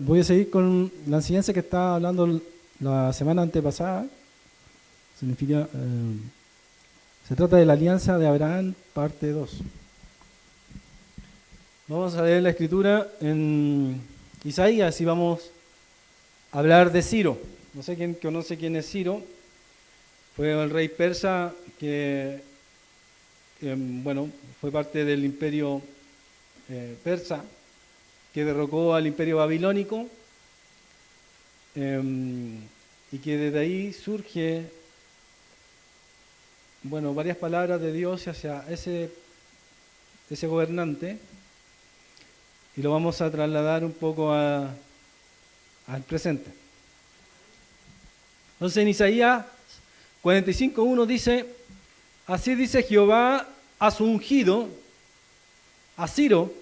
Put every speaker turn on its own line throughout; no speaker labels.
Voy a seguir con la enseñanza que estaba hablando la semana antepasada. Significa, se trata de la alianza de Abraham, parte 2. Vamos a leer la escritura en Isaías y vamos a hablar de Ciro. No sé quién conoce quién es Ciro. Fue el rey persa que, fue parte del imperio persa, que derrocó al imperio babilónico y que desde ahí surge varias palabras de Dios hacia ese gobernante, y lo vamos a trasladar un poco al presente. Entonces en Isaías 45:1 dice: así dice Jehová a su ungido, a Ciro,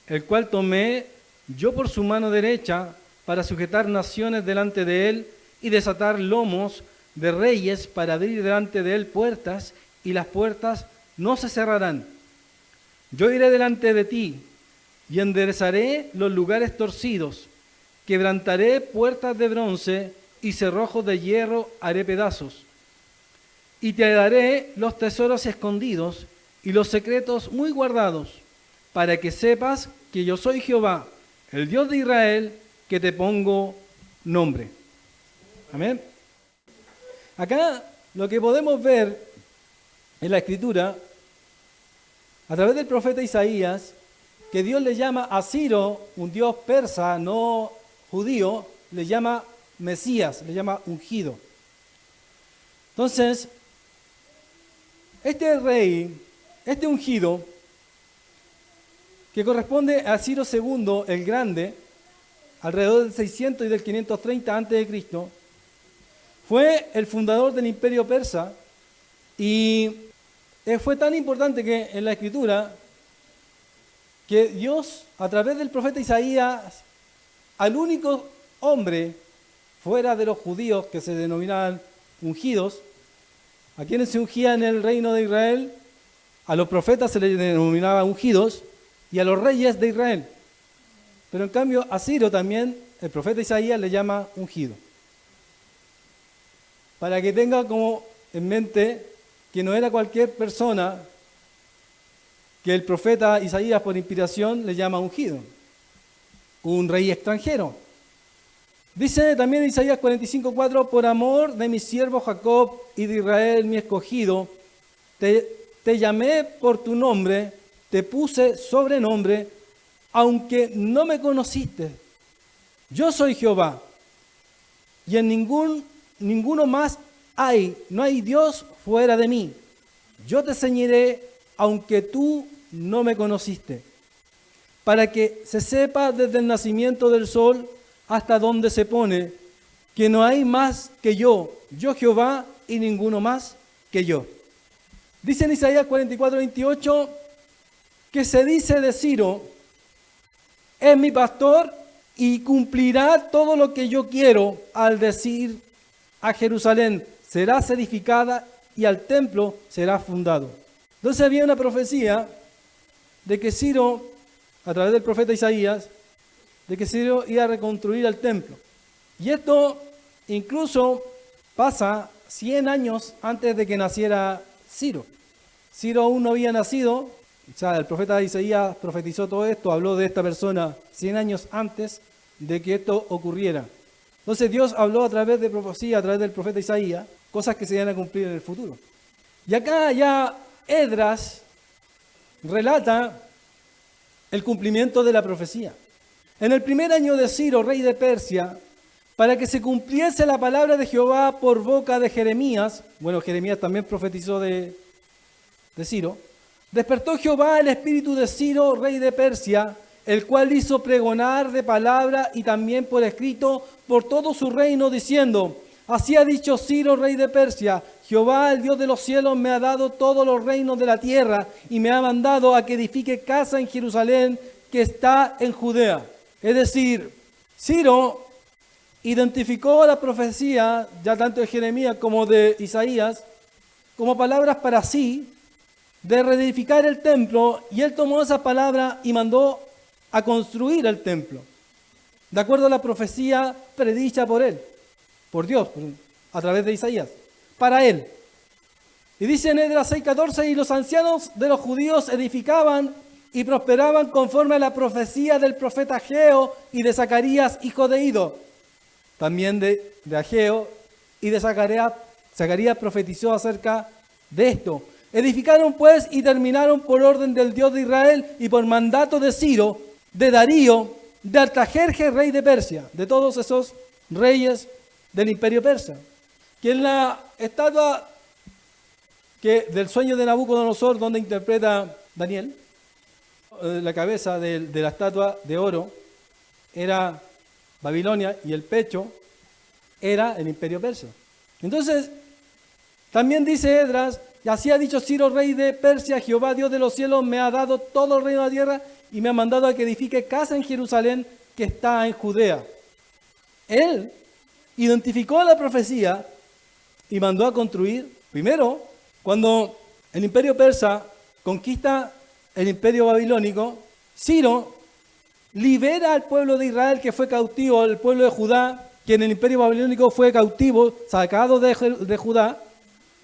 el cual tomé yo por su mano derecha para sujetar naciones delante de él y desatar lomos de reyes, para abrir delante de él puertas, y las puertas no se cerrarán. Yo iré delante de ti y enderezaré los lugares torcidos, quebrantaré puertas de bronce y cerrojos de hierro haré pedazos. Y te daré los tesoros escondidos y los secretos muy guardados, para que sepas que yo soy Jehová, el Dios de Israel, que te pongo nombre. Amén. Acá lo que podemos ver en la Escritura, a través del profeta Isaías, que Dios le llama a Ciro, un dios persa, no judío, le llama Mesías, le llama ungido. Entonces, este rey, este ungido, que corresponde a Ciro II el Grande, alrededor del 600 y del 530 a.C., fue el fundador del imperio persa y fue tan importante que en la Escritura que Dios, a través del profeta Isaías, al único hombre fuera de los judíos que se denominaban ungidos, a quienes se ungía en el reino de Israel, a los profetas se les denominaba ungidos, y a los reyes de Israel. Pero en cambio a Ciro también el profeta Isaías le llama ungido. Para que tenga como en mente que no era cualquier persona que el profeta Isaías por inspiración le llama ungido, un rey extranjero. Dice también en Isaías 45:4: por amor de mi siervo Jacob y de Israel mi escogido, te llamé por tu nombre, te puse sobrenombre, aunque no me conociste. Yo soy Jehová, y en ninguno más hay, no hay Dios fuera de mí. Yo te ceñiré, aunque tú no me conociste, para que se sepa desde el nacimiento del sol hasta donde se pone, que no hay más que yo Jehová, y ninguno más que yo. Dice en Isaías 44:28 que se dice de Ciro: es mi pastor y cumplirá todo lo que yo quiero, al decir a Jerusalén: serás edificada, y al templo será fundado. Entonces había una profecía de que Ciro, a través del profeta Isaías, de que Ciro iba a reconstruir el templo. Y esto incluso pasa 100 años antes de que naciera Ciro. Ciro aún no había nacido. O sea, el profeta Isaías profetizó todo esto, habló de esta persona 100 años antes de que esto ocurriera. Entonces Dios habló a través de profecía, a través del profeta Isaías, cosas que se iban a cumplir en el futuro. Y acá ya Esdras relata el cumplimiento de la profecía. En el primer año de Ciro, rey de Persia, para que se cumpliese la palabra de Jehová por boca de Jeremías, Jeremías también profetizó de Ciro, despertó Jehová el espíritu de Ciro, rey de Persia, el cual hizo pregonar de palabra y también por escrito por todo su reino, diciendo: así ha dicho Ciro, rey de Persia: Jehová, el Dios de los cielos, me ha dado todos los reinos de la tierra y me ha mandado a que edifique casa en Jerusalén, que está en Judea. Es decir, Ciro identificó la profecía, ya tanto de Jeremías como de Isaías, como palabras para sí, de reedificar el templo, y él tomó esa palabra y mandó a construir el templo. de acuerdo a la profecía predicha por él, por Dios, a través de Isaías, para él. Y dice en Esdras 6:14, y los ancianos de los judíos edificaban y prosperaban conforme a la profecía del profeta Ageo y de Zacarías, hijo de Ido. También de Ageo y de Zacarías profetizó acerca de esto. Edificaron pues y terminaron por orden del Dios de Israel y por mandato de Ciro, de Darío, de Artajerjes, rey de Persia, de todos esos reyes del imperio persa. Que en la estatua del sueño de Nabucodonosor, donde interpreta Daniel, la cabeza de la estatua de oro era Babilonia y el pecho era el imperio persa. Entonces, también dice Esdras, y así ha dicho Ciro, rey de Persia, Jehová Dios de los cielos me ha dado todo el reino de la tierra y me ha mandado a que edifique casa en Jerusalén que está en Judea. Él identificó la profecía y mandó a construir. Primero, cuando el imperio persa conquista el imperio babilónico, Ciro libera al pueblo de Israel que fue cautivo, al pueblo de Judá, que en el imperio babilónico fue cautivo, sacado de Judá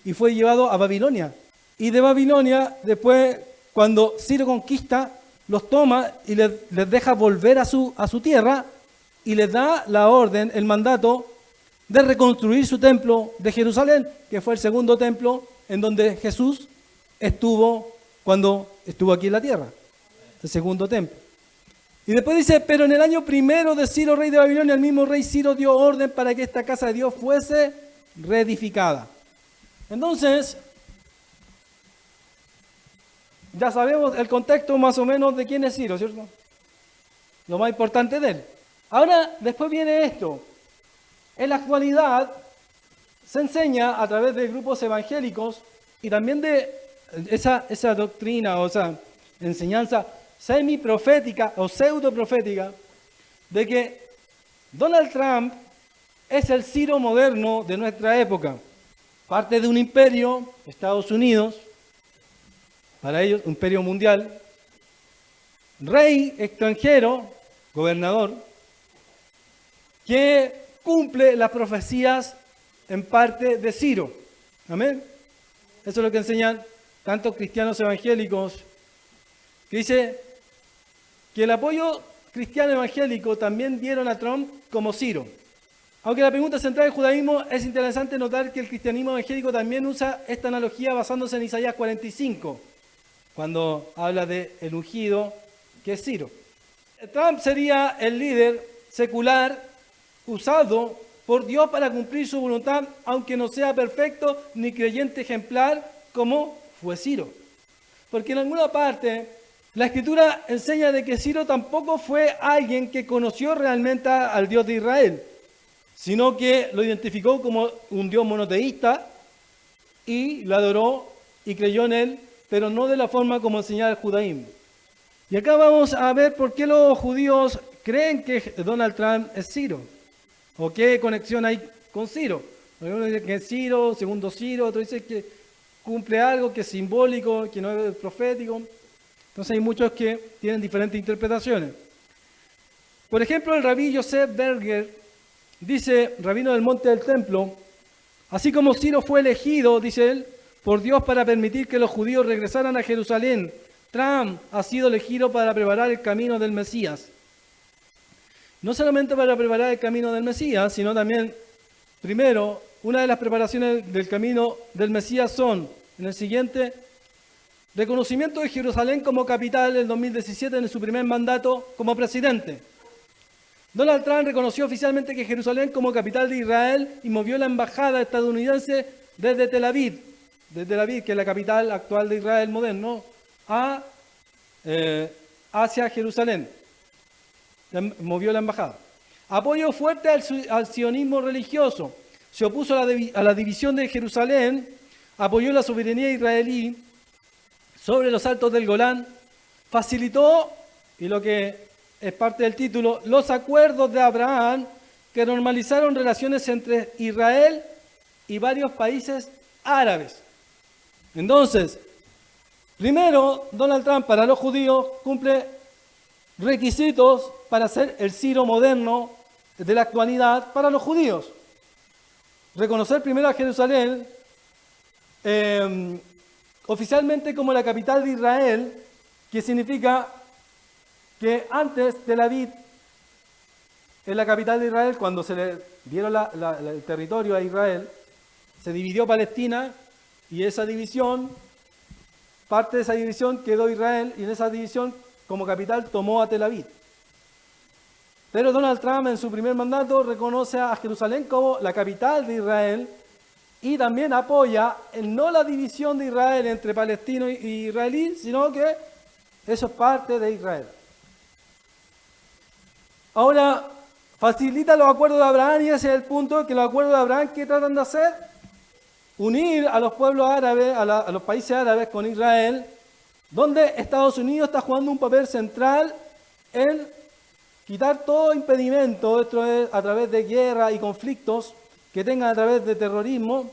y fue llevado a Babilonia. Y de Babilonia, después, cuando Ciro conquista, los toma y les deja volver a su tierra y les da la orden, el mandato de reconstruir su templo de Jerusalén, que fue el segundo templo en donde Jesús estuvo cuando estuvo aquí en la tierra, el segundo templo. Y después dice, pero en el año primero de Ciro, rey de Babilonia, el mismo rey Ciro dio orden para que esta casa de Dios fuese reedificada. Entonces, ya sabemos el contexto más o menos de quién es Ciro, ¿cierto? Lo más importante de él. Ahora, después viene esto. En la actualidad, se enseña a través de grupos evangélicos y también de esa doctrina, o sea, enseñanza semiprofética o pseudoprofética, de que Donald Trump es el Ciro moderno de nuestra época. Parte de un imperio, Estados Unidos, para ellos, un imperio mundial, rey extranjero, gobernador, que cumple las profecías en parte de Ciro. Amén. Eso es lo que enseñan tantos cristianos evangélicos, que dice que el apoyo cristiano evangélico también dieron a Trump como Ciro. Aunque la pregunta central del judaísmo, es interesante notar que el cristianismo evangélico también usa esta analogía basándose en Isaías 45, cuando habla de el ungido, que es Ciro. Trump sería el líder secular usado por Dios para cumplir su voluntad, aunque no sea perfecto ni creyente ejemplar como fue Ciro. Porque en alguna parte la Escritura enseña de que Ciro tampoco fue alguien que conoció realmente al Dios de Israel, sino que lo identificó como un Dios monoteísta y lo adoró y creyó en él, pero no de la forma como enseñaba el judaísmo. Y acá vamos a ver por qué los judíos creen que Donald Trump es Ciro, o qué conexión hay con Ciro. Uno dice que es Ciro, segundo Ciro, otro dice que cumple algo que es simbólico, que no es profético. Entonces hay muchos que tienen diferentes interpretaciones. Por ejemplo, el rabí Joseph Berger dice, rabino del Monte del Templo, así como Ciro fue elegido, dice él, por Dios para permitir que los judíos regresaran a Jerusalén, Trump ha sido elegido para preparar el camino del Mesías. No solamente para preparar el camino del Mesías, sino también, primero, una de las preparaciones del camino del Mesías son, en el siguiente, reconocimiento de Jerusalén como capital en 2017 en su primer mandato como presidente. Donald Trump reconoció oficialmente que Jerusalén como capital de Israel y movió la embajada estadounidense desde Tel Aviv, que es la capital actual de Israel moderno, hacia Jerusalén. Movió la embajada. Apoyo fuerte al sionismo religioso. Se opuso a la división de Jerusalén, apoyó la soberanía israelí sobre los altos del Golán, facilitó, y lo que es parte del título, los acuerdos de Abraham que normalizaron relaciones entre Israel y varios países árabes. Entonces, primero, Donald Trump para los judíos cumple requisitos para ser el Ciro moderno de la actualidad para los judíos. Reconocer primero a Jerusalén oficialmente como la capital de Israel, que significa que antes Tel Aviv es la capital de Israel. Cuando se le dieron el territorio a Israel, se dividió Palestina y esa división, parte de esa división quedó Israel y en esa división como capital tomó a Tel Aviv. Pero Donald Trump en su primer mandato reconoce a Jerusalén como la capital de Israel y también apoya no la división de Israel entre palestino y israelí, sino que eso es parte de Israel. Ahora, facilita los acuerdos de Abraham y ese es el punto, que los acuerdos de Abraham, ¿qué tratan de hacer? Unir a los pueblos árabes, a los países árabes con Israel, donde Estados Unidos está jugando un papel central en quitar todo impedimento, esto es a través de guerra y conflictos que tengan a través de terrorismo,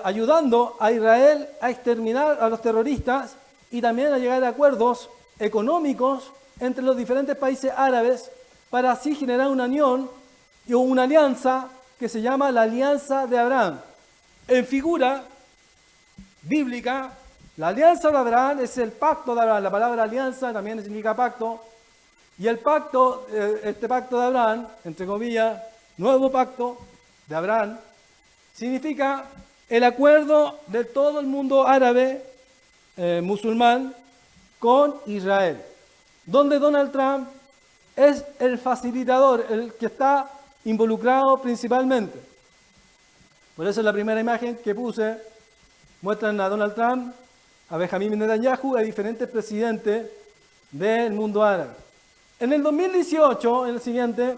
ayudando a Israel a exterminar a los terroristas y también a llegar a acuerdos económicos entre los diferentes países árabes para así generar una unión y una alianza que se llama la Alianza de Abraham. En figura bíblica, la Alianza de Abraham es el pacto de Abraham. La palabra alianza también significa pacto. Y el pacto, este pacto de Abraham, entre comillas, nuevo pacto de Abraham, significa el acuerdo de todo el mundo árabe, musulmán, con Israel, donde Donald Trump es el facilitador, el que está involucrado principalmente. Por eso la primera imagen que puse muestran a Donald Trump, a Benjamin Netanyahu, a diferentes presidentes del mundo árabe. En el 2018, en el siguiente,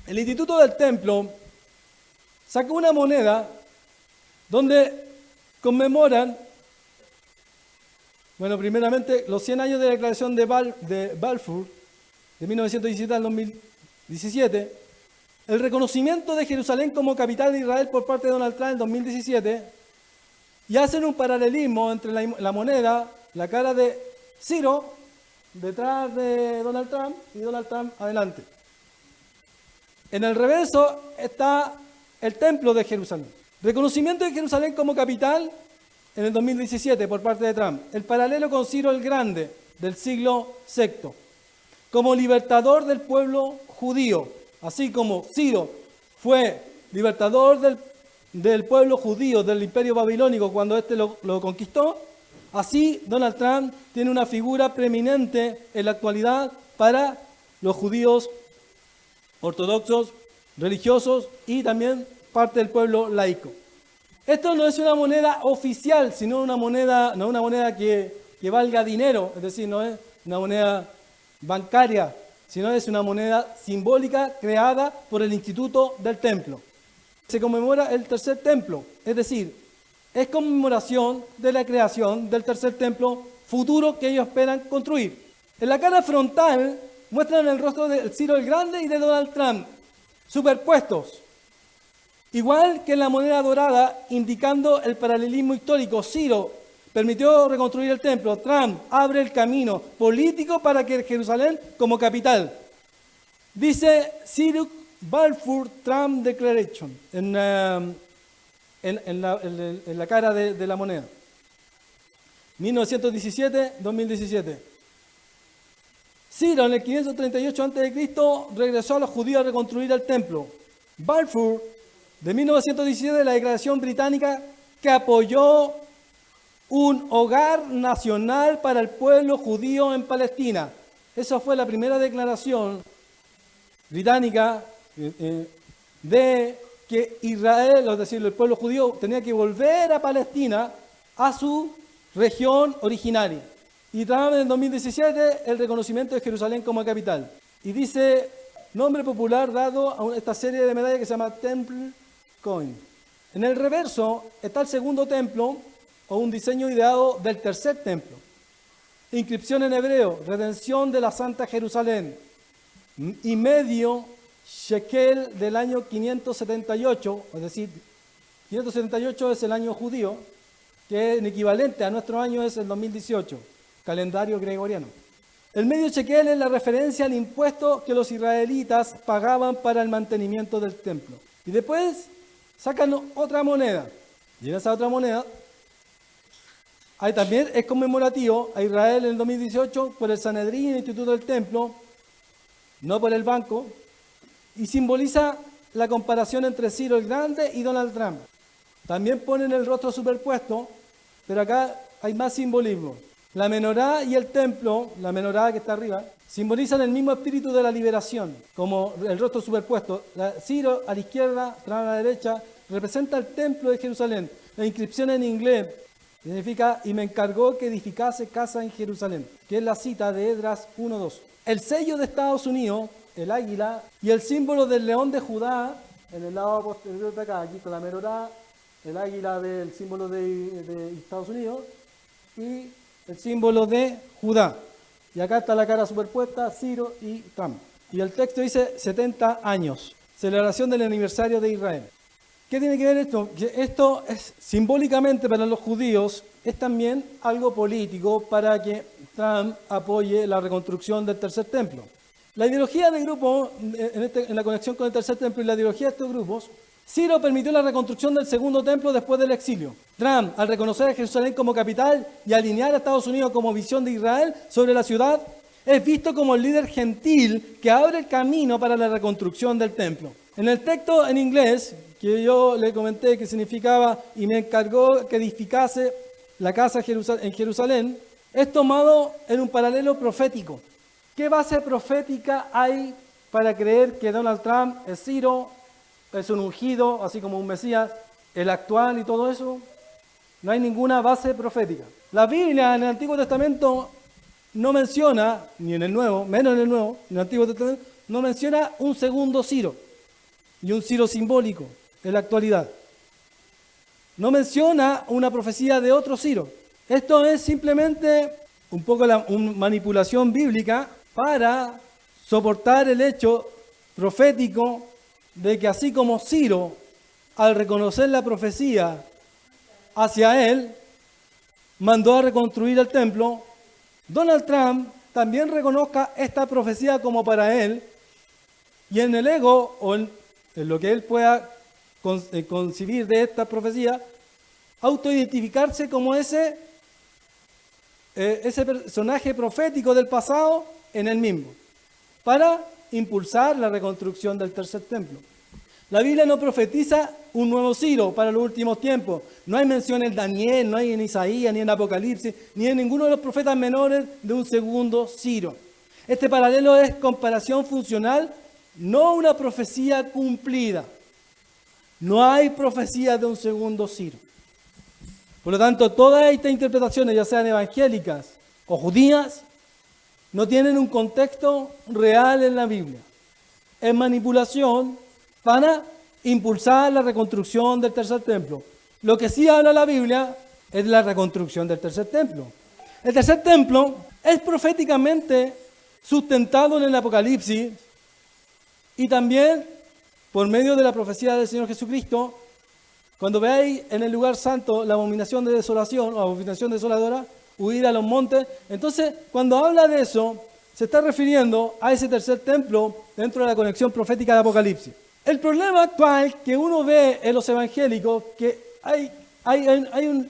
el Instituto del Templo sacó una moneda donde conmemoran, primeramente los 100 años de la declaración de Balfour, de 1917 al 2017, el reconocimiento de Jerusalén como capital de Israel por parte de Donald Trump en 2017, y hacen un paralelismo entre la moneda, la cara de Ciro, detrás de Donald Trump y Donald Trump adelante. En el reverso está el templo de Jerusalén. Reconocimiento de Jerusalén como capital en el 2017 por parte de Trump. El paralelo con Ciro el Grande del siglo VI. Como libertador del pueblo judío. Así como Ciro fue libertador del pueblo judío del imperio babilónico cuando éste lo conquistó, así Donald Trump tiene una figura preeminente en la actualidad para los judíos ortodoxos, religiosos y también parte del pueblo laico. Esto no es una moneda oficial, sino una moneda que valga dinero, es decir, no es una moneda bancaria, sino es una moneda simbólica creada por el Instituto del Templo. Se conmemora el tercer templo, es decir, es conmemoración de la creación del tercer templo futuro que ellos esperan construir. En la cara frontal muestran el rostro de Ciro el Grande y de Donald Trump, superpuestos. Igual que en la moneda dorada, indicando el paralelismo histórico. Ciro permitió reconstruir el templo. Trump abre el camino político para que Jerusalén como capital. Dice Ciro Balfour Trump Declaration en la cara de la moneda. 1917-2017. Ciro en el 538 a.C. regresó a los judíos a reconstruir el templo. Balfour, de 1917, la declaración británica que apoyó un hogar nacional para el pueblo judío en Palestina. Esa fue la primera declaración británica de que Israel, es decir, el pueblo judío, tenía que volver a Palestina, a su región originaria. Y Trump en el 2017 el reconocimiento de Jerusalén como capital. Y dice, nombre popular dado a esta serie de medallas que se llama Temple Coin. En el reverso está el segundo templo, o un diseño ideado del tercer templo. Inscripción en hebreo, redención de la Santa Jerusalén. Y medio shekel del año 578, es decir, 578 es el año judío, que es equivalente a nuestro año es el 2018, calendario gregoriano. El medio shekel es la referencia al impuesto que los israelitas pagaban para el mantenimiento del templo. Y después sacan otra moneda. Y en esa otra moneda, ahí también es conmemorativo a Israel en el 2018 por el Sanedrín, el Instituto del Templo, no por el banco, y simboliza la comparación entre Ciro el Grande y Donald Trump. También ponen el rostro superpuesto, pero acá hay más simbolismo. La menorá y el templo, la menorá que está arriba, simbolizan el mismo espíritu de la liberación, como el rostro superpuesto. Ciro a la izquierda, Trump a la derecha, representa el templo de Jerusalén. La inscripción en inglés significa, y me encargó que edificase casa en Jerusalén, que es la cita de Esdras 1:2. El sello de Estados Unidos, el águila, y el símbolo del león de Judá, en el lado posterior de acá, aquí con la menorá, el águila del símbolo de Estados Unidos, y el símbolo de Judá. Y acá está la cara superpuesta, Ciro y Trump. Y el texto dice 70 años, celebración del aniversario de Israel. ¿Qué tiene que ver esto? Que esto es simbólicamente para los judíos, es también algo político para que Trump apoye la reconstrucción del tercer templo. La ideología del grupo, en la conexión con el tercer templo y la ideología de estos grupos, Ciro permitió la reconstrucción del segundo templo después del exilio. Trump, al reconocer a Jerusalén como capital y alinear a Estados Unidos como visión de Israel sobre la ciudad, es visto como el líder gentil que abre el camino para la reconstrucción del templo. En el texto en inglés, que yo le comenté que significaba y me encargó que edificase la casa en Jerusalén, es tomado en un paralelo profético. ¿Qué base profética hay para creer que Donald Trump es Ciro, es un ungido, así como un Mesías, el actual y todo eso? No hay ninguna base profética. La Biblia en el Antiguo Testamento no menciona, ni en el Nuevo, menos en el Nuevo, en el Antiguo Testamento, no menciona un segundo Ciro, y un Ciro simbólico en la actualidad. No menciona una profecía de otro Ciro. Esto es simplemente un poco una manipulación bíblica para soportar el hecho profético de que así como Ciro, al reconocer la profecía hacia él, mandó a reconstruir el templo, Donald Trump también reconozca esta profecía como para él, y en el ego, o en lo que él pueda concebir de esta profecía, autoidentificarse como ese personaje profético del pasado en él mismo, para impulsar la reconstrucción del tercer templo. La Biblia no profetiza un nuevo Ciro para los últimos tiempos. No hay mención en Daniel, no hay en Isaías, ni en Apocalipsis, ni en ninguno de los profetas menores de un segundo Ciro. Este paralelo es comparación funcional, no una profecía cumplida. No hay profecía de un segundo Ciro. Por lo tanto, todas estas interpretaciones, ya sean evangélicas o judías, no tienen un contexto real en la Biblia. Es manipulación para impulsar la reconstrucción del tercer templo. Lo que sí habla la Biblia es la reconstrucción del tercer templo. El tercer templo es proféticamente sustentado en el Apocalipsis y también por medio de la profecía del Señor Jesucristo. Cuando veáis en el lugar santo la abominación de desolación o abominación desoladora, huir a los montes. Entonces, cuando habla de eso, se está refiriendo a ese tercer templo dentro de la conexión profética de Apocalipsis. El problema actual que uno ve en los evangélicos, que hay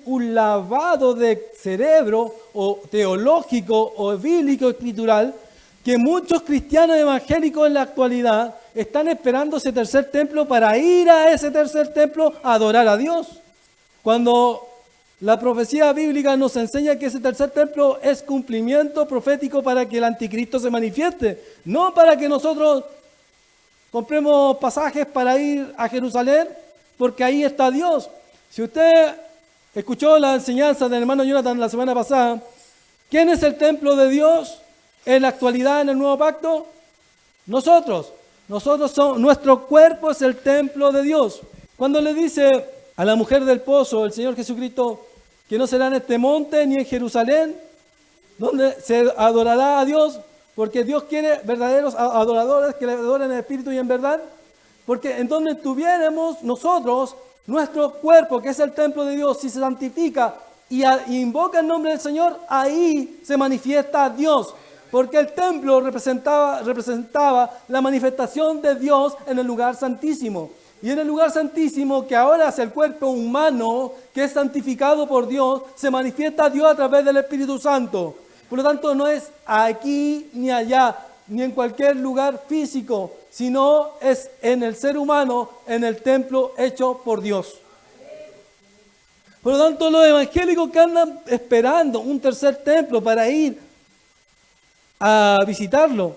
un lavado de cerebro o teológico o bíblico escritural, que muchos cristianos evangélicos en la actualidad están esperando ese tercer templo para ir a ese tercer templo a adorar a Dios. Cuando la profecía bíblica nos enseña que ese tercer templo es cumplimiento profético para que el anticristo se manifieste, no para que nosotros compremos pasajes para ir a Jerusalén, porque ahí está Dios. Si usted escuchó la enseñanza del hermano Jonathan la semana pasada, ¿quién es el templo de Dios en la actualidad en el nuevo pacto? Nosotros somos, nuestro cuerpo es el templo de Dios. Cuando le dice a la mujer del pozo, el Señor Jesucristo, que no será en este monte ni en Jerusalén, donde se adorará a Dios, porque Dios quiere verdaderos adoradores que le adoren en espíritu y en verdad, porque en donde tuviéramos nosotros, nuestro cuerpo, que es el templo de Dios, si se santifica y invoca el nombre del Señor, ahí se manifiesta Dios. Porque el templo representaba la manifestación de Dios en el lugar santísimo. Y en el lugar santísimo, que ahora es el cuerpo humano, que es santificado por Dios, se manifiesta Dios a través del Espíritu Santo. Por lo tanto, no es aquí ni allá, ni en cualquier lugar físico, sino es en el ser humano, en el templo hecho por Dios. Por lo tanto, los evangélicos que andan esperando un tercer templo para ir a visitarlo,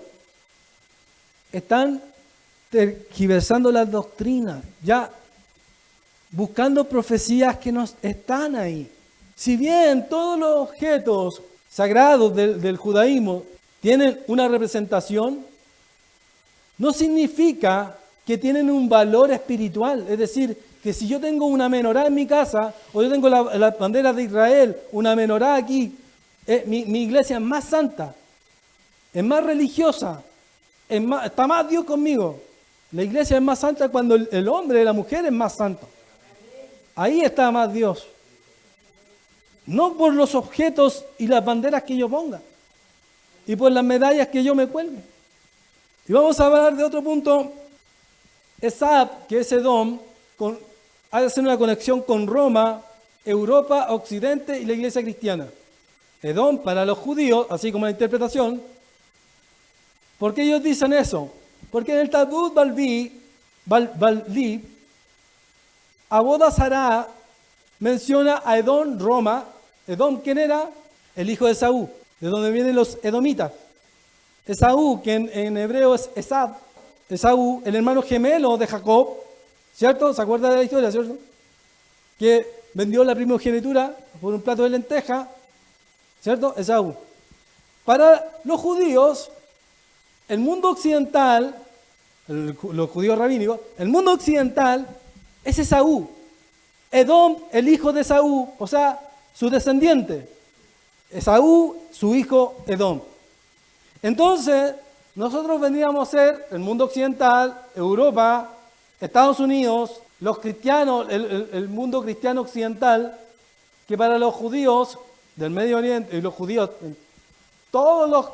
están tergiversando las doctrinas, ya buscando profecías que no están ahí. Si bien todos los objetos sagrados del judaísmo tienen una representación, no significa que tienen un valor espiritual. Es decir, que si yo tengo una menorá en mi casa, o yo tengo la bandera de Israel, una menorá aquí, mi iglesia es más santa, es más religiosa, está más Dios conmigo. La iglesia es más santa cuando el hombre y la mujer es más santo. Ahí está más Dios. No por los objetos y las banderas que yo ponga, y por las medallas que yo me cuelgue. Y vamos a hablar de otro punto. Esab, que es Edom, hace una conexión con Roma, Europa, Occidente y la iglesia cristiana. Edom para los judíos, así como la interpretación. ¿Por qué ellos dicen eso? Porque en el Talmud Bavli, Avodah Zará menciona a Edom, Roma. Edom, ¿quién era? El hijo de Esaú, de donde vienen los edomitas. Esaú, que en hebreo es Esab. Esaú, el hermano gemelo de Jacob, ¿cierto? ¿Se acuerda de la historia, cierto? Que vendió la primogenitura por un plato de lenteja, ¿cierto? Esaú. Para los judíos, el mundo occidental, los judíos rabínicos, el mundo occidental es Esaú. Edom, el hijo de Esaú, o sea, su descendiente. Esaú, su hijo Edom. Entonces, nosotros vendríamos a ser el mundo occidental, Europa, Estados Unidos, los cristianos, el mundo cristiano occidental, que para los judíos del Medio Oriente, y los judíos, todos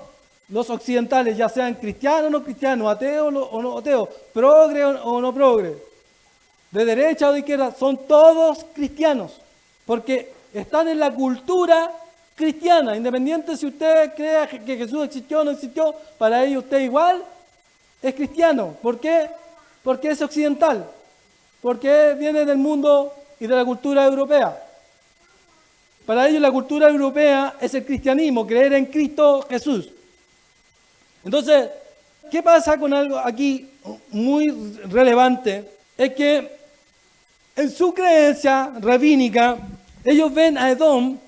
los occidentales, ya sean cristianos o no cristianos, ateos o no ateos, progre o no progre, de derecha o de izquierda, son todos cristianos, porque están en la cultura cristiana, independiente si usted cree que Jesús existió o no existió, para ellos usted igual es cristiano. ¿Por qué? Porque es occidental, porque viene del mundo y de la cultura europea. Para ellos la cultura europea es el cristianismo, creer en Cristo Jesús. Entonces, ¿qué pasa con algo aquí muy relevante? Es que en su creencia rabínica, ellos ven a Edom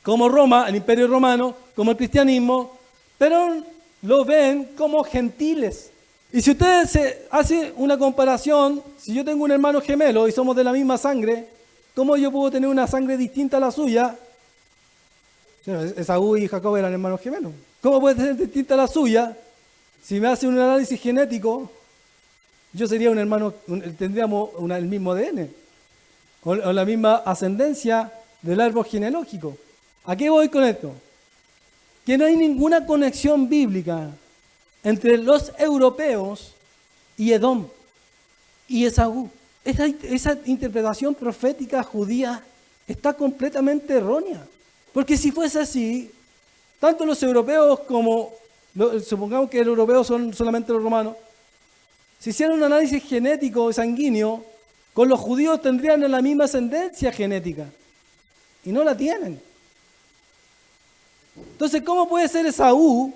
como Roma, el imperio romano, como el cristianismo, pero lo ven como gentiles. Y si usted se hace una comparación, si yo tengo un hermano gemelo y somos de la misma sangre, ¿cómo yo puedo tener una sangre distinta a la suya? Esaú y Jacob eran hermanos gemelos. ¿Cómo puede ser distinta a la suya? Si me hace un análisis genético, yo sería un hermano, tendríamos el mismo ADN, o la misma ascendencia del árbol genealógico. ¿A qué voy con esto? Que no hay ninguna conexión bíblica entre los europeos y Edom y Esaú. Esa interpretación profética judía está completamente errónea. Porque si fuese así, tanto los europeos como, supongamos que los europeos son solamente los romanos, si hicieran un análisis genético sanguíneo, con los judíos tendrían la misma ascendencia genética. Y no la tienen. Entonces, ¿cómo puede ser Esaú,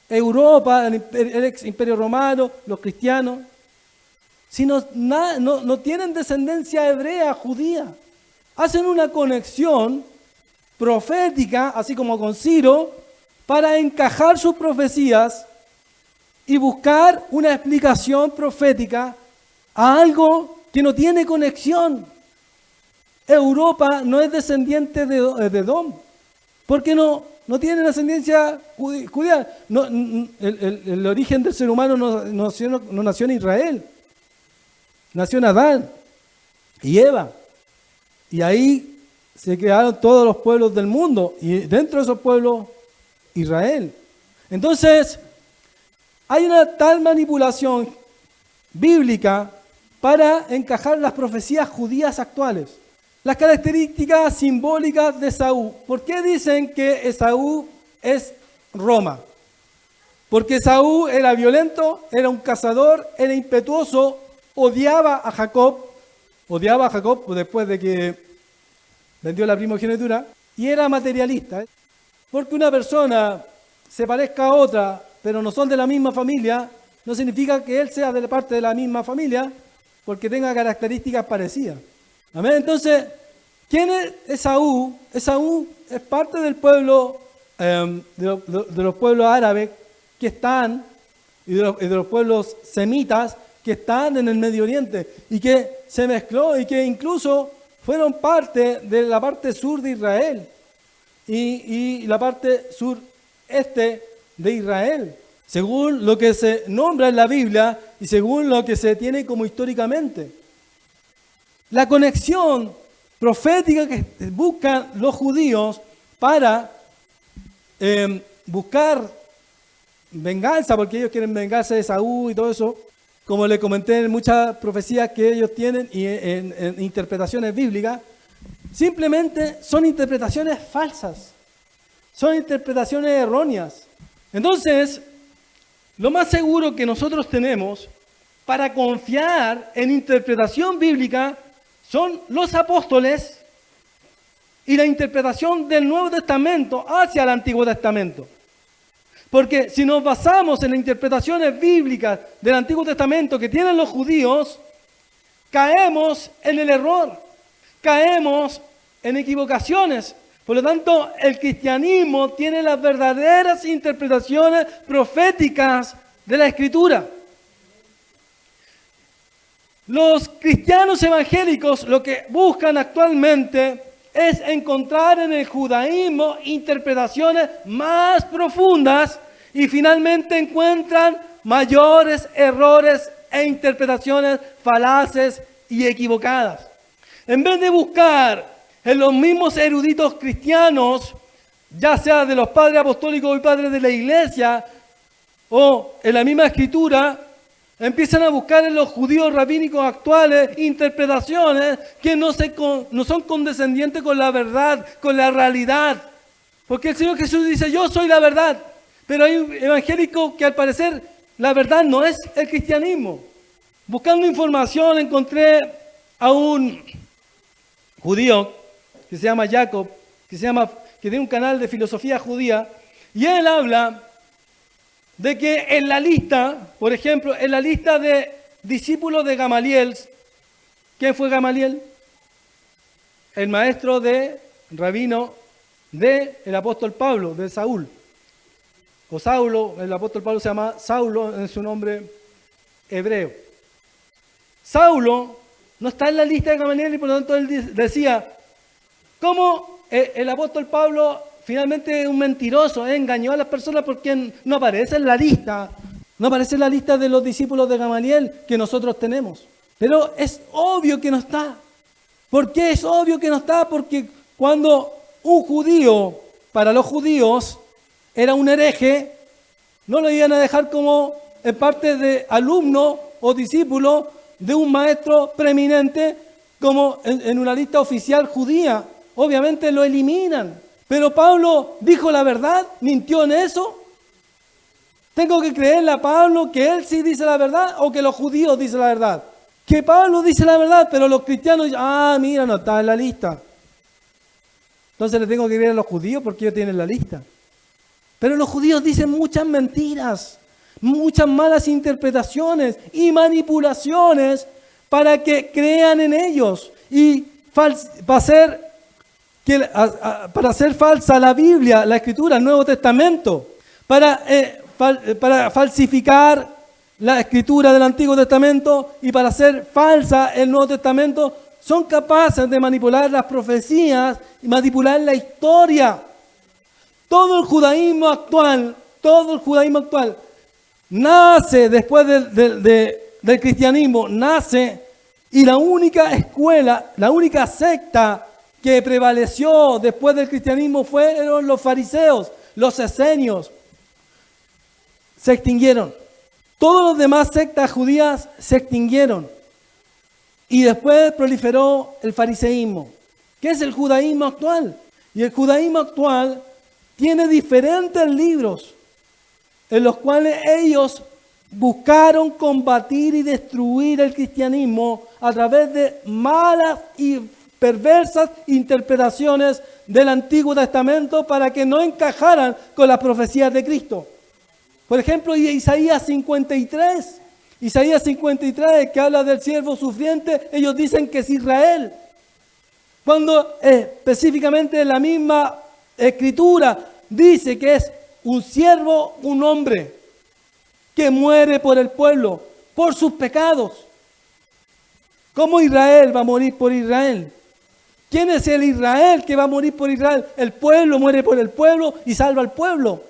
Europa, el ex imperio romano, los cristianos, si no tienen descendencia hebrea, judía? Hacen una conexión profética, así como con Ciro, para encajar sus profecías y buscar una explicación profética a algo que no tiene conexión. Europa no es descendiente de Edom, porque no tiene ascendencia judía. El origen del ser humano no nació en Israel, nació en Adán y Eva, y ahí se crearon todos los pueblos del mundo, y dentro de esos pueblos, Israel. Entonces, hay una tal manipulación bíblica para encajar las profecías judías actuales. Las características simbólicas de Esaú. ¿Por qué dicen que Esaú es Roma? Porque Esaú era violento, era un cazador, era impetuoso, odiaba a Jacob después de que vendió la primogenitura, y era materialista. Porque una persona se parezca a otra, pero no son de la misma familia, no significa que él sea de parte de la misma familia, porque tenga características parecidas. Amén. Entonces, ¿quién es Esaú? Esaú es parte del pueblo, de los pueblos árabes que están, y de los pueblos semitas que están en el Medio Oriente, y que se mezcló, y que incluso fueron parte de la parte sur de Israel, y la parte sureste de Israel, según lo que se nombra en la Biblia y según lo que se tiene como históricamente. La conexión profética que buscan los judíos para buscar venganza, porque ellos quieren vengarse de Esaú y todo eso, como le comenté en muchas profecías que ellos tienen y en interpretaciones bíblicas, simplemente son interpretaciones falsas, son interpretaciones erróneas. Entonces, lo más seguro que nosotros tenemos para confiar en interpretación bíblica son los apóstoles y la interpretación del Nuevo Testamento hacia el Antiguo Testamento. Porque si nos basamos en las interpretaciones bíblicas del Antiguo Testamento que tienen los judíos, caemos en el error, caemos en equivocaciones. Por lo tanto, el cristianismo tiene las verdaderas interpretaciones proféticas de la Escritura. Los cristianos evangélicos lo que buscan actualmente es encontrar en el judaísmo interpretaciones más profundas y finalmente encuentran mayores errores e interpretaciones falaces y equivocadas. En vez de buscar en los mismos eruditos cristianos, ya sea de los padres apostólicos y padres de la iglesia, o en la misma escritura, empiezan a buscar en los judíos rabínicos actuales interpretaciones que no son condescendientes con la verdad, con la realidad. Porque el Señor Jesús dice, yo soy la verdad. Pero hay un evangélico que al parecer la verdad no es el cristianismo. Buscando información encontré a un judío que se llama Jacob, que tiene un canal de filosofía judía, y él habla de que en la lista, por ejemplo, en la lista de discípulos de Gamaliel, ¿quién fue Gamaliel? El maestro rabino del apóstol Pablo, de Saúl. O Saulo, el apóstol Pablo se llama Saulo en su nombre hebreo. Saulo no está en la lista de Gamaliel y por lo tanto él decía, ¿cómo el apóstol Pablo finalmente es un mentiroso, engañó a las personas porque no aparece en la lista? No aparece en la lista de los discípulos de Gamaliel que nosotros tenemos. Pero es obvio que no está. ¿Por qué es obvio que no está? Porque cuando un judío, para los judíos, era un hereje, no lo iban a dejar como en parte de alumno o discípulo de un maestro preeminente como en una lista oficial judía. Obviamente lo eliminan. Pero Pablo dijo la verdad, mintió en eso. ¿Tengo que creerle a Pablo que él sí dice la verdad o que los judíos dicen la verdad? Que Pablo dice la verdad, pero los cristianos dicen, mira, no está en la lista. Entonces le tengo que creer a los judíos porque ellos tienen la lista. Pero los judíos dicen muchas mentiras, muchas malas interpretaciones y manipulaciones para que crean en ellos y para hacer falsa la Biblia, la Escritura, el Nuevo Testamento, para falsificar la Escritura del Antiguo Testamento y para hacer falsa el Nuevo Testamento, son capaces de manipular las profecías y manipular la historia. Todo el judaísmo actual nace después del cristianismo, nace, y la única escuela, la única secta que prevaleció después del cristianismo fueron los fariseos, los esenios. se extinguieron. Todos los demás sectas judías se extinguieron. Y después proliferó el fariseísmo, que es el judaísmo actual. Y el judaísmo actual tiene diferentes libros en los cuales ellos buscaron combatir y destruir el cristianismo a través de malas y perversas interpretaciones del Antiguo Testamento para que no encajaran con las profecías de Cristo. Por ejemplo, Isaías 53, que habla del siervo sufriente, ellos dicen que es Israel. Cuando específicamente la misma escritura dice que es un siervo, un hombre que muere por el pueblo, por sus pecados. ¿Cómo Israel va a morir por Israel? ¿Quién es el Israel que va a morir por Israel? El pueblo muere por el pueblo y salva al pueblo.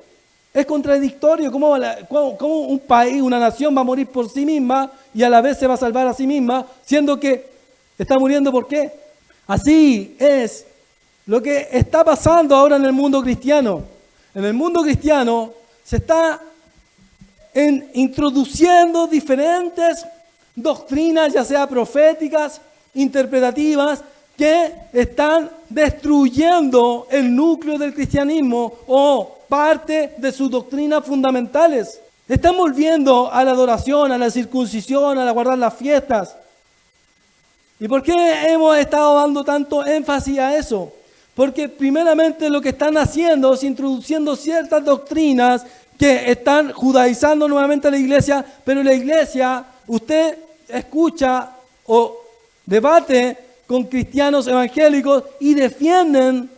Es contradictorio. ¿Cómo un país, una nación va a morir por sí misma y a la vez se va a salvar a sí misma, siendo que está muriendo por qué? Así es lo que está pasando ahora en el mundo cristiano. En el mundo cristiano se está introduciendo diferentes doctrinas, ya sea proféticas, interpretativas, que están destruyendo el núcleo del cristianismo o parte de sus doctrinas fundamentales. Están volviendo a la adoración, a la circuncisión, a guardar las fiestas. ¿Y por qué hemos estado dando tanto énfasis a eso? Porque primeramente lo que están haciendo es introduciendo ciertas doctrinas que están judaizando nuevamente a la iglesia, pero la iglesia, usted escucha o debate con cristianos evangélicos y defienden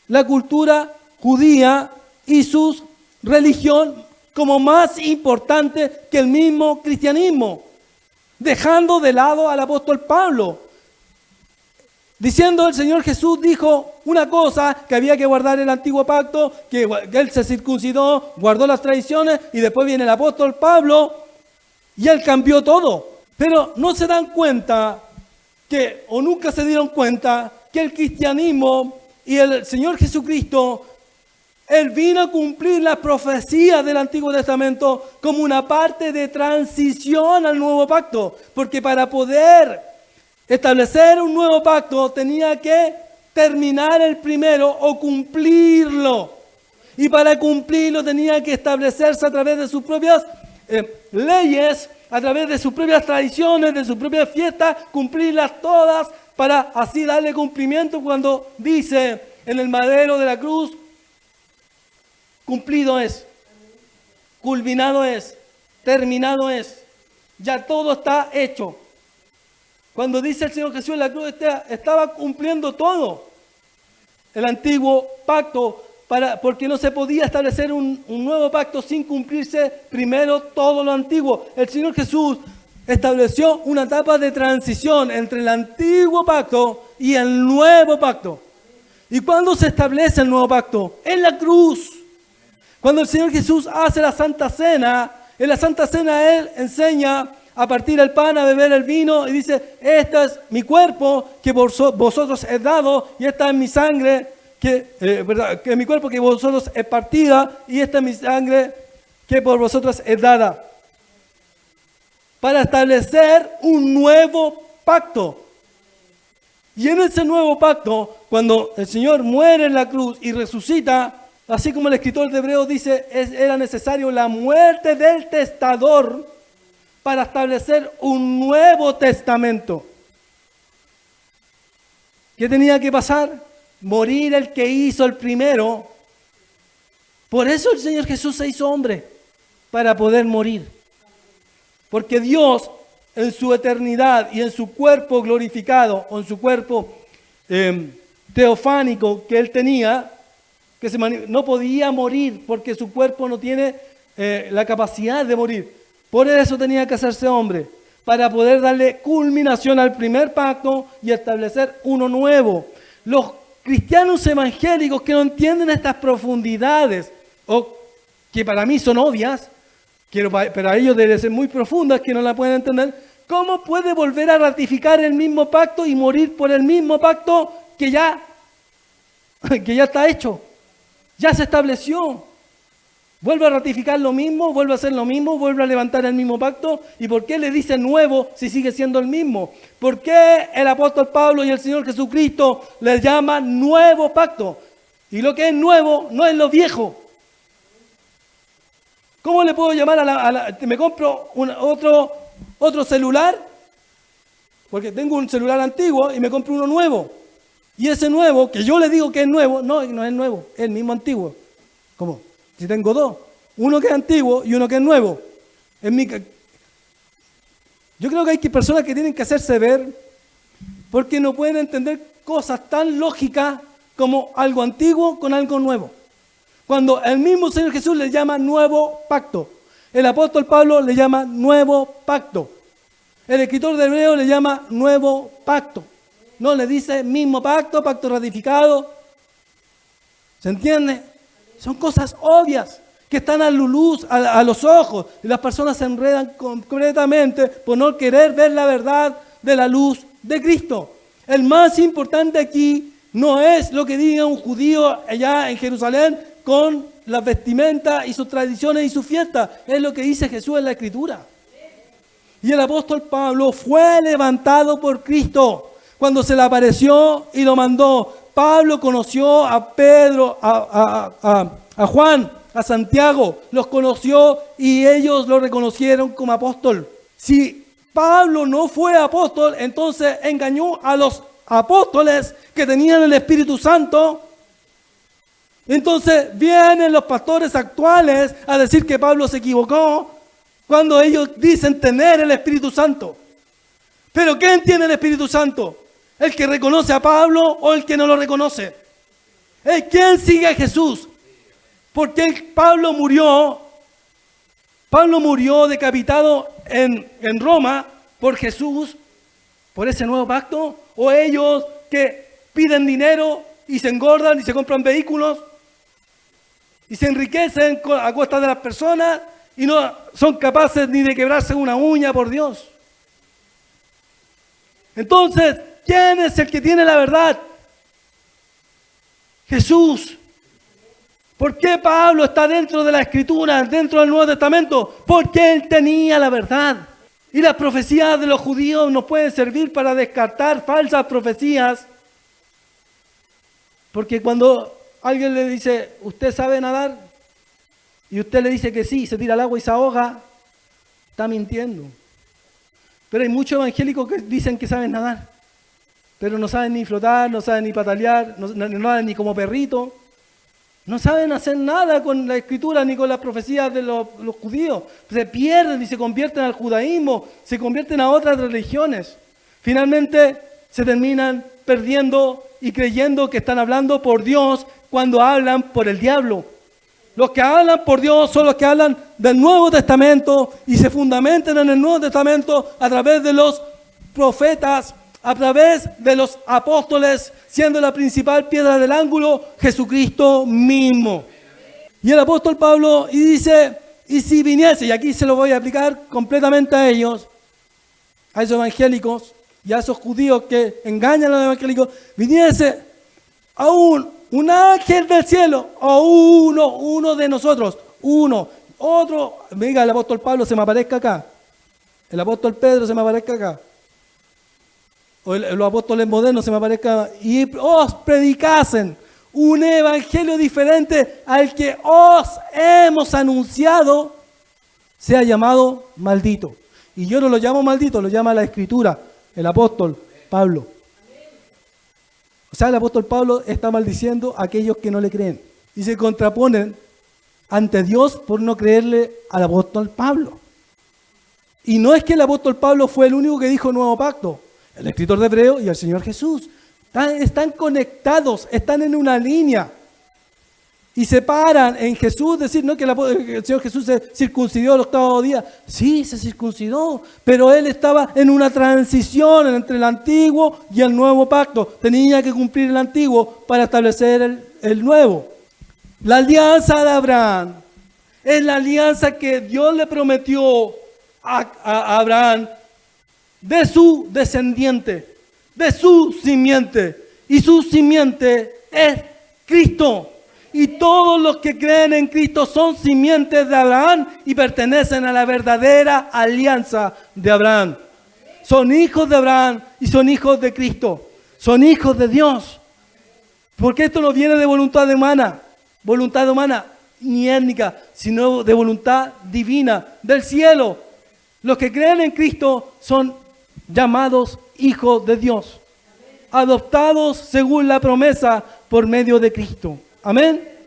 la cultura judía y su religión como más importante que el mismo cristianismo, dejando de lado al apóstol Pablo. Diciendo el Señor Jesús dijo una cosa, que había que guardar el antiguo pacto, que él se circuncidó, guardó las tradiciones y después viene el apóstol Pablo y él cambió todo. Pero no se dan cuenta que, o nunca se dieron cuenta, que el cristianismo y el Señor Jesucristo, Él vino a cumplir las profecías del Antiguo Testamento como una parte de transición al nuevo pacto. Porque para poder establecer un nuevo pacto tenía que terminar el primero o cumplirlo. Y para cumplirlo tenía que establecerse a través de sus propias leyes, a través de sus propias tradiciones, de sus propias fiestas, cumplirlas todas para así darle cumplimiento cuando dice en el madero de la cruz: cumplido es, culminado es, terminado es, ya todo está hecho. Cuando dice el Señor Jesús en la cruz, estaba cumpliendo todo el antiguo pacto, porque no se podía establecer un nuevo pacto sin cumplirse primero todo lo antiguo. El Señor Jesús estableció una etapa de transición entre el antiguo pacto y el nuevo pacto. ¿Y cuándo se establece el nuevo pacto? En la cruz. Cuando el Señor Jesús hace la Santa Cena, en la Santa Cena Él enseña a partir el pan, a beber el vino y dice: este es mi cuerpo que vosotros he dado y esta es mi sangre, que es mi cuerpo que vosotros he partida y esta es mi sangre que por vosotros es dada. Para establecer un nuevo pacto. Y en ese nuevo pacto, cuando el Señor muere en la cruz y resucita, así como el escritor de Hebreos dice, era necesario la muerte del testador para establecer un nuevo testamento. ¿Qué tenía que pasar? Morir el que hizo el primero. Por eso el Señor Jesús se hizo hombre, para poder morir. Porque Dios, en su eternidad y en su cuerpo glorificado, o en su cuerpo teofánico que Él tenía, no podía morir porque su cuerpo no tiene la capacidad de morir. Por eso tenía que hacerse hombre, para poder darle culminación al primer pacto y establecer uno nuevo. Los cristianos evangélicos que no entienden estas profundidades, o que para mí son obvias, pero para ellos deben ser muy profundas, que no la pueden entender, ¿cómo puede volver a ratificar el mismo pacto y morir por el mismo pacto que ya está hecho? Ya se estableció. Vuelve a ratificar lo mismo, vuelve a hacer lo mismo, vuelve a levantar el mismo pacto. ¿Y por qué le dice nuevo si sigue siendo el mismo? ¿Por qué el apóstol Pablo y el Señor Jesucristo le llaman nuevo pacto? Y lo que es nuevo no es lo viejo. ¿Cómo le puedo llamar me compro otro celular? Porque tengo un celular antiguo y me compro uno nuevo. Y ese nuevo, que yo le digo que es nuevo, no es nuevo, es el mismo antiguo. ¿Cómo? Si tengo dos, uno que es antiguo y uno que es nuevo. Yo creo que hay personas que tienen que hacerse ver porque no pueden entender cosas tan lógicas como algo antiguo con algo nuevo. Cuando el mismo Señor Jesús le llama nuevo pacto, el apóstol Pablo le llama nuevo pacto, el escritor de Hebreos le llama nuevo pacto. No le dice mismo pacto, pacto ratificado. ¿Se entiende? Son cosas obvias que están a luz, a los ojos, y las personas se enredan completamente por no querer ver la verdad de la luz de Cristo. El más importante aquí no es lo que diga un judío allá en Jerusalén con las vestimentas y sus tradiciones y sus fiestas, es lo que dice Jesús en la Escritura. Y el apóstol Pablo fue levantado por Cristo cuando se le apareció y lo mandó. Pablo conoció a Pedro, a Juan, a Santiago, los conoció y ellos lo reconocieron como apóstol. Si Pablo no fue apóstol, entonces engañó a los apóstoles que tenían el Espíritu Santo. Entonces vienen los pastores actuales a decir que Pablo se equivocó cuando ellos dicen tener el Espíritu Santo. Pero ¿quién tiene el Espíritu Santo? ¿El que reconoce a Pablo o el que no lo reconoce? ¿Quién sigue a Jesús? Porque Pablo murió decapitado en Roma por Jesús, por ese nuevo pacto, o ellos que piden dinero y se engordan y se compran vehículos y se enriquecen a costa de las personas y no son capaces ni de quebrarse una uña por Dios. Entonces, ¿quién es el que tiene la verdad? Jesús. ¿Por qué Pablo está dentro de la Escritura, dentro del Nuevo Testamento? Porque él tenía la verdad. Y las profecías de los judíos nos pueden servir para descartar falsas profecías. Porque cuando alguien le dice, ¿usted sabe nadar? Y usted le dice que sí, se tira al agua y se ahoga, está mintiendo. Pero hay muchos evangélicos que dicen que saben nadar, pero no saben ni flotar, no saben ni patalear, no nadan ni como perrito. No saben hacer nada con la Escritura ni con las profecías de los judíos. Se pierden y se convierten al judaísmo, se convierten a otras religiones. Finalmente se terminan perdiendo y creyendo que están hablando por Dios cuando hablan por el diablo. Los que hablan por Dios son los que hablan del Nuevo Testamento y se fundamentan en el Nuevo Testamento a través de los profetas, a través de los apóstoles, siendo la principal piedra del ángulo Jesucristo mismo. Y el apóstol Pablo dice, y si viniese, y aquí se lo voy a aplicar completamente a ellos, a esos evangélicos y a esos judíos que engañan a los evangélicos, viniese aún un ángel del cielo, o uno de nosotros, otro, venga, el apóstol Pablo se me aparezca acá, el apóstol Pedro se me aparezca acá, o los apóstoles modernos se me aparezcan y os predicasen un evangelio diferente al que os hemos anunciado, sea llamado maldito. Y yo no lo llamo maldito, lo llama la Escritura, el apóstol Pablo. O sea, el apóstol Pablo está maldiciendo a aquellos que no le creen y se contraponen ante Dios por no creerle al apóstol Pablo. Y no es que el apóstol Pablo fue el único que dijo nuevo pacto. El escritor de Hebreos y el Señor Jesús están conectados, están en una línea y se paran en Jesús, decir no que el Señor Jesús se circuncidó el octavo día. Sí, se circuncidó, pero él estaba en una transición entre el antiguo y el nuevo pacto. Tenía que cumplir el antiguo para establecer el nuevo. La alianza de Abraham es la alianza que Dios le prometió a Abraham de su descendiente, de su simiente. Y su simiente es Cristo. Y todos los que creen en Cristo son simientes de Abraham y pertenecen a la verdadera alianza de Abraham. Son hijos de Abraham y son hijos de Cristo. Son hijos de Dios. Porque esto no viene de voluntad humana ni étnica, sino de voluntad divina, del cielo. Los que creen en Cristo son llamados hijos de Dios, adoptados según la promesa por medio de Cristo. Amén.